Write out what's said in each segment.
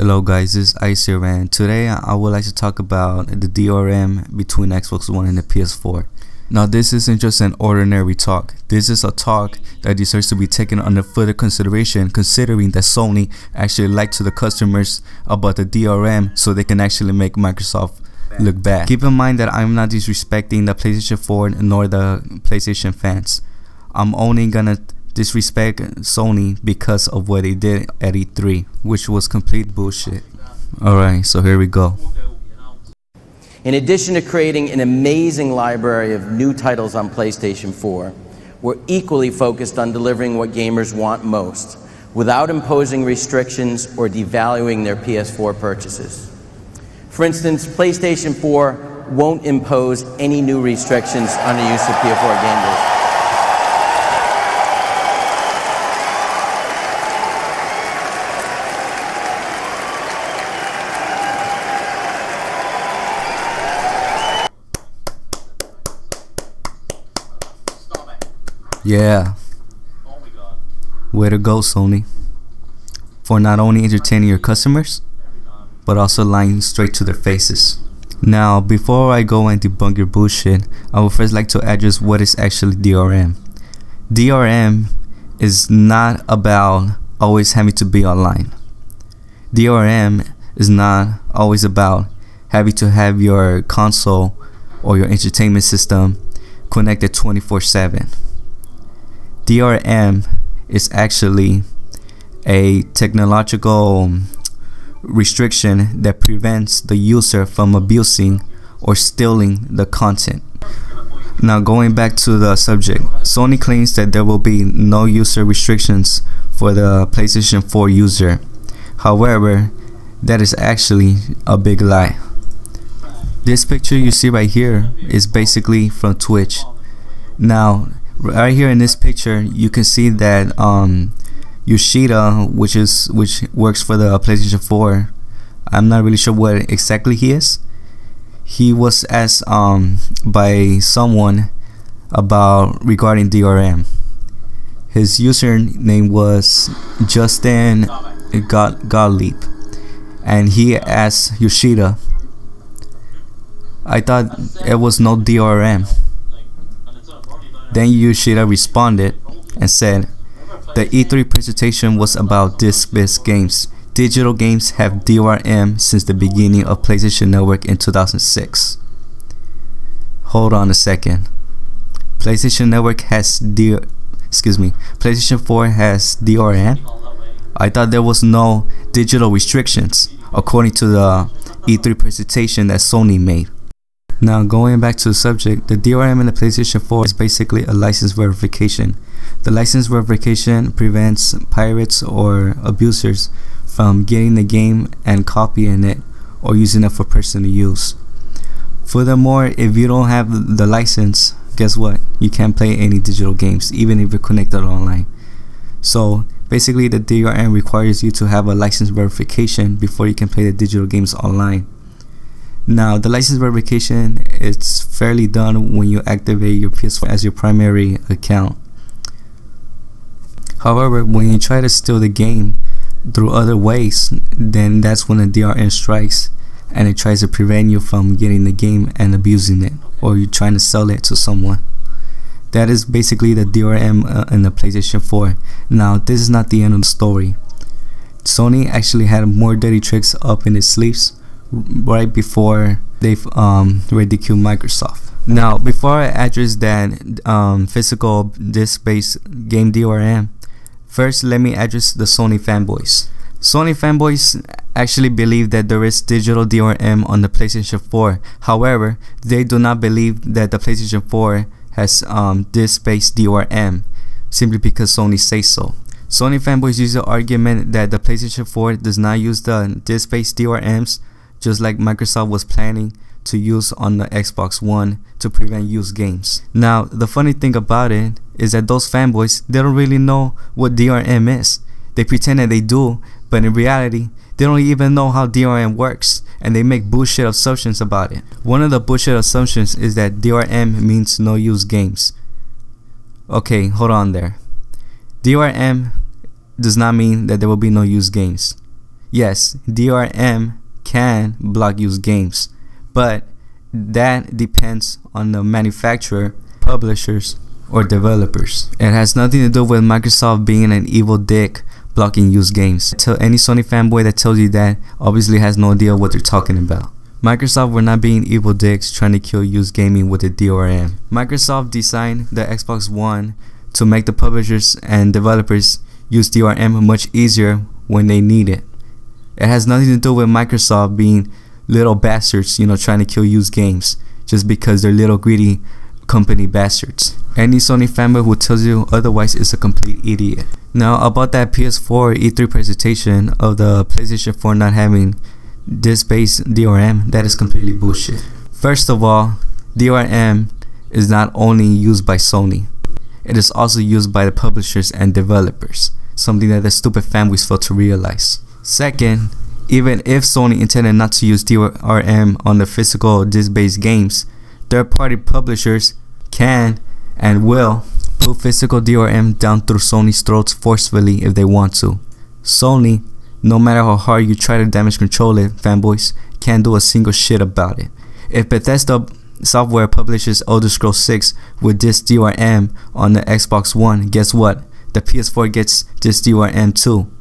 Hello guys, this is Ice here, and today I would like to talk about the DRM between Xbox One and the PS4. Now this isn't just an ordinary talk. This is a talk that deserves to be taken under further consideration, considering that Sony actually lied to the customers about the DRM so they can actually make Microsoft look bad. Keep in mind that I'm not disrespecting the PlayStation 4 nor the PlayStation fans. I'm only gonna disrespect Sony because of what they did at E3, which was complete bullshit. Alright, so here we go. In addition to creating an amazing library of new titles on PlayStation 4, we're equally focused on delivering what gamers want most, without imposing restrictions or devaluing their PS4 purchases. For instance, PlayStation 4 won't impose any new restrictions on the use of PS4 gamers. Yeah, way to go, Sony, for not only entertaining your customers but also lying straight to their faces. Now, before I go and debunk your bullshit, I would first like to address what is actually DRM. DRM is not about always having to be online. DRM is not always about having to have your console or your entertainment system connected 24/7. DRM is actually a technological restriction that prevents the user from abusing or stealing the content. Now, going back to the subject, Sony claims that there will be no user restrictions for the PlayStation 4 user. However, that is actually a big lie. This picture you see right here is basically from Twitch. Now, right here in this picture, you can see that Yoshida, which works for the PlayStation 4, I'm not really sure what exactly he is. He was asked by someone regarding DRM. His username was Justin Gottlieb, and he asked Yoshida, "I thought it was no DRM." Then Yoshida responded and said, "The E3 presentation was about disc-based games. Digital games have DRM since the beginning of PlayStation Network in 2006. Hold on a second. PlayStation Network has PlayStation 4 has DRM? I thought there was no digital restrictions, according to the E3 presentation that Sony made." Now, going back to the subject, the DRM in the PlayStation 4 is basically a license verification. The license verification prevents pirates or abusers from getting the game and copying it or using it for personal use. Furthermore, if you don't have the license, guess what? You can't play any digital games, even if you're connected online. So basically, the DRM requires you to have a license verification before you can play the digital games online. Now, the license verification is fairly done when you activate your PS4 as your primary account. However, when you try to steal the game through other ways, then that's when the DRM strikes, and it tries to prevent you from getting the game and abusing it, or you're trying to sell it to someone. That is basically the DRM in the PlayStation 4. Now, this is not the end of the story. Sony actually had more dirty tricks up in its sleeves right before they've ridiculed Microsoft. Now, before I address that physical disc-based game DRM, first let me address the Sony fanboys. Sony fanboys actually believe that there is digital DRM on the PlayStation 4. However, they do not believe that the PlayStation 4 has disc-based DRM, simply because Sony says so. Sony fanboys use the argument that the PlayStation 4 does not use the disc-based DRMs, just like Microsoft was planning to use on the Xbox One to prevent used games. Now, the funny thing about it is that those fanboys, they don't really know what DRM is. They pretend that they do, but in reality, they don't even know how DRM works, and they make bullshit assumptions about it. One of the bullshit assumptions is that DRM means no use games. Okay, hold on there. DRM does not mean that there will be no used games. Yes, DRM can block used games, but that depends on the manufacturer, publishers, or developers. It has nothing to do with Microsoft being an evil dick blocking used games. Tell any Sony fanboy that tells you that obviously has no idea what they're talking about. Microsoft were not being evil dicks trying to kill used gaming with the DRM. Microsoft designed the Xbox One to make the publishers and developers use DRM much easier when they need it. It has nothing to do with Microsoft being little bastards, trying to kill used games just because they're little greedy company bastards. Any Sony fanboy who tells you otherwise is a complete idiot. Now about that PS4 E3 presentation of the PlayStation 4 not having disk-based DRM, that is completely bullshit. First of all, DRM is not only used by Sony, it is also used by the publishers and developers, something that the stupid fanboys fail to realize. Second, even if Sony intended not to use DRM on the physical disc-based games, third-party publishers can and will put physical DRM down through Sony's throats forcefully if they want to. Sony, no matter how hard you try to damage control it, fanboys, can't do a single shit about it. If Bethesda software publishes Elder Scrolls 6 with disc DRM on the Xbox One, guess what? The PS4 gets disc DRM too.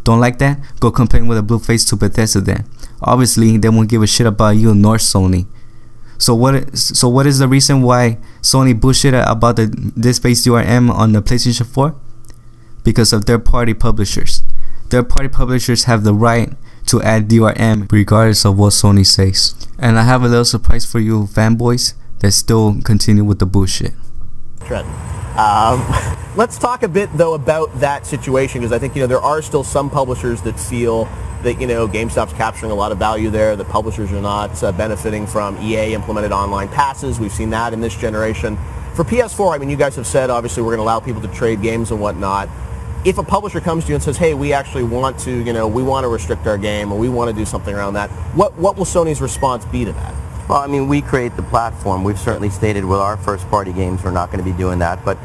Don't like that? Go complain with a blue face to Bethesda then. Obviously, they won't give a shit about you nor Sony. So what is the reason why Sony bullshitted about the disc-based DRM on the PlayStation 4? Because of third-party publishers. Third-party publishers have the right to add DRM regardless of what Sony says. And I have a little surprise for you fanboys that still continue with the bullshit. Let's talk a bit though about that situation, because I think there are still some publishers that feel that GameStop's capturing a lot of value there, that publishers are not benefiting from EA implemented online passes. We've seen that in this generation. For PS4, I mean, you guys have said obviously we're going to allow people to trade games and whatnot. If a publisher comes to you and says, hey, we actually want to, we want to restrict our game, or we want to do something around that, what will Sony's response be to that? Well, I mean, we create the platform. We've certainly stated with our first-party games we're not going to be doing that, but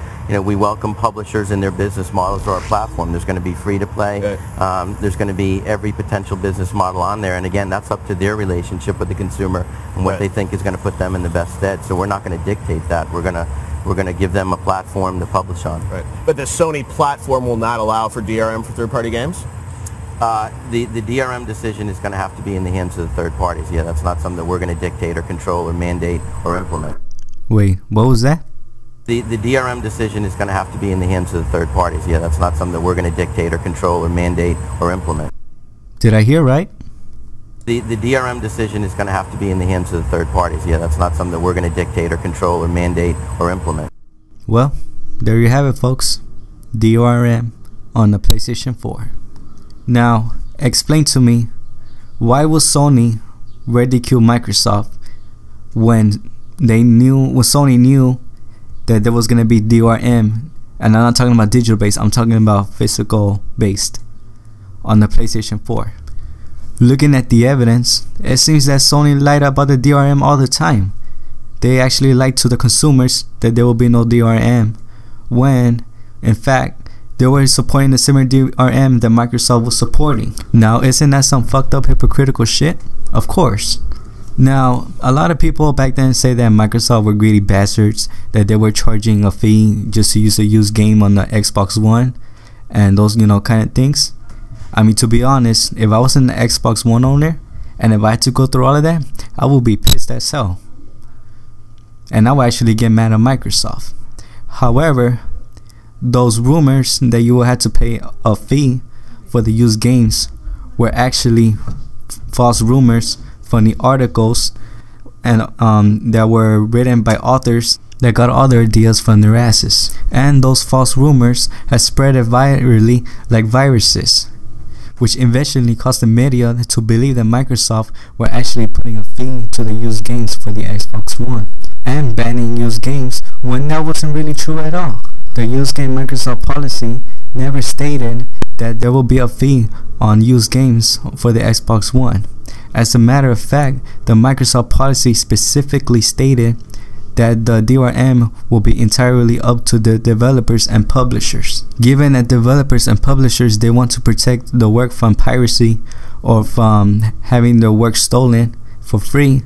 we welcome publishers and their business models to our platform. There's going to be free-to-play. Okay. There's going to be every potential business model on there, and again, that's up to their relationship with the consumer and what they think is going to put them in the best stead. So we're not going to dictate that. We're going to give them a platform to publish on. Right. But the Sony platform will not allow for DRM for third-party games? The DRM decision is going to have to be in the hands of the third parties. Yeah, that's not something that we're going to dictate or control or mandate or implement. Wait, what was that? The DRM decision is going to have to be in the hands of the third parties. Yeah, that's not something that we're going to dictate or control or mandate or implement. Did I hear right? The DRM decision is going to have to be in the hands of the third parties. Yeah, that's not something that we're going to dictate or control or mandate or implement. Well, there you have it, folks. DRM on the PlayStation 4. Now, explain to me, why was Sony ridicule Microsoft when Sony knew that there was going to be DRM, and I'm not talking about digital based, I'm talking about physical based on the PlayStation 4. Looking at the evidence, it seems that Sony lied about the DRM all the time. They actually lied to the consumers that there will be no DRM, when in fact they were supporting the similar DRM that Microsoft was supporting. Now, isn't that some fucked up hypocritical shit? Of course. Now, a lot of people back then say that Microsoft were greedy bastards, that they were charging a fee just to use a used game on the Xbox One and those kind of things. I mean, to be honest, if I was an Xbox One owner and if I had to go through all of that, I would be pissed as hell. And I would actually get mad at Microsoft. However, those rumors that you will have to pay a fee for the used games were actually false rumors from the articles and that were written by authors that got all their ideas from their asses. And those false rumors have spread virally like viruses, which eventually caused the media to believe that Microsoft were actually putting a fee to the used games for the Xbox One and banning used games when that wasn't really true at all. The used game Microsoft policy never stated that there will be a fee on used games for the Xbox One. As a matter of fact, the Microsoft policy specifically stated that the DRM will be entirely up to the developers and publishers. Given that developers and publishers, they want to protect the work from piracy or from having their work stolen for free,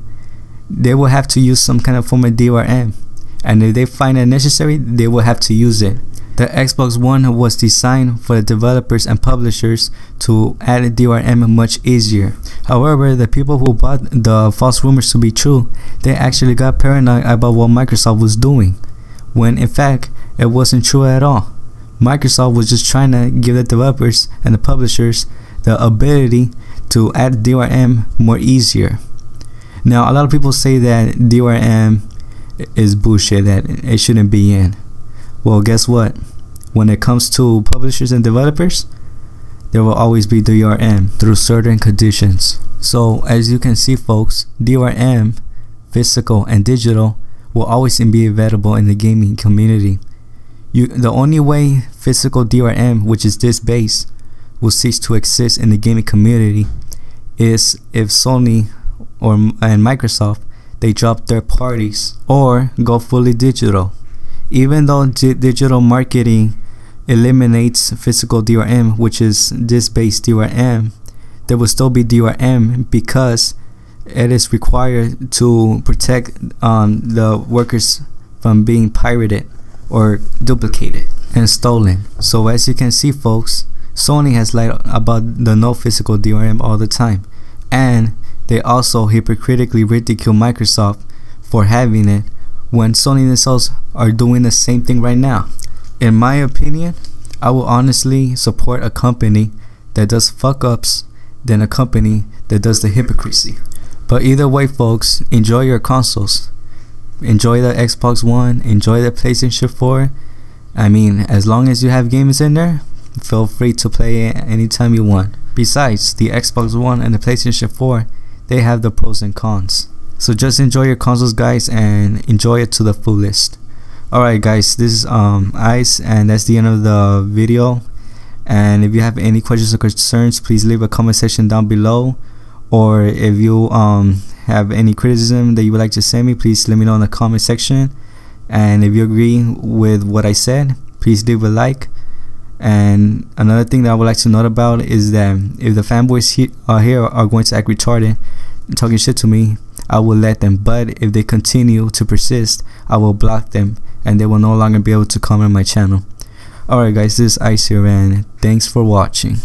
they will have to use some kind of form of DRM, and if they find it necessary, they will have to use it. The Xbox One was designed for the developers and publishers to add a DRM much easier. However, the people who bought the false rumors to be true, they actually got paranoid about what Microsoft was doing, when in fact it wasn't true at all. Microsoft was just trying to give the developers and the publishers the ability to add DRM more easier. Now, a lot of people say that DRM is bullshit, that it shouldn't be in. Well, guess what? When it comes to publishers and developers, there will always be DRM through certain conditions. So as you can see, folks, DRM, physical and digital, will always be available in the gaming community. The only way physical DRM, which is disc-based, will cease to exist in the gaming community is if Sony and Microsoft, they drop third parties or go fully digital. Even though digital marketing eliminates physical DRM, which is disc-based DRM, there will still be DRM because it is required to protect the workers from being pirated or duplicated and stolen. So as you can see, folks, Sony has lied about the no physical DRM all the time, and they also hypocritically ridicule Microsoft for having it, when Sony themselves are doing the same thing right now. In my opinion, I will honestly support a company that does fuck ups than a company that does the hypocrisy. But either way, folks, enjoy your consoles. Enjoy the Xbox One, enjoy the PlayStation 4. I mean, as long as you have games in there, feel free to play it anytime you want. Besides, the Xbox One and the PlayStation 4, they have the pros and cons. So just enjoy your consoles, guys, and enjoy it to the fullest. Alright guys, this is Ice, and that's the end of the video. And if you have any questions or concerns, please leave a comment section down below, or if you have any criticism that you would like to send me, please let me know in the comment section. And if you agree with what I said, please leave a like. And another thing that I would like to note about is that if the fanboys here are going to act retarded and talking shit to me, I will let them, but if they continue to persist, I will block them and they will no longer be able to comment on my channel. Alright guys, this is Ice here, and thanks for watching.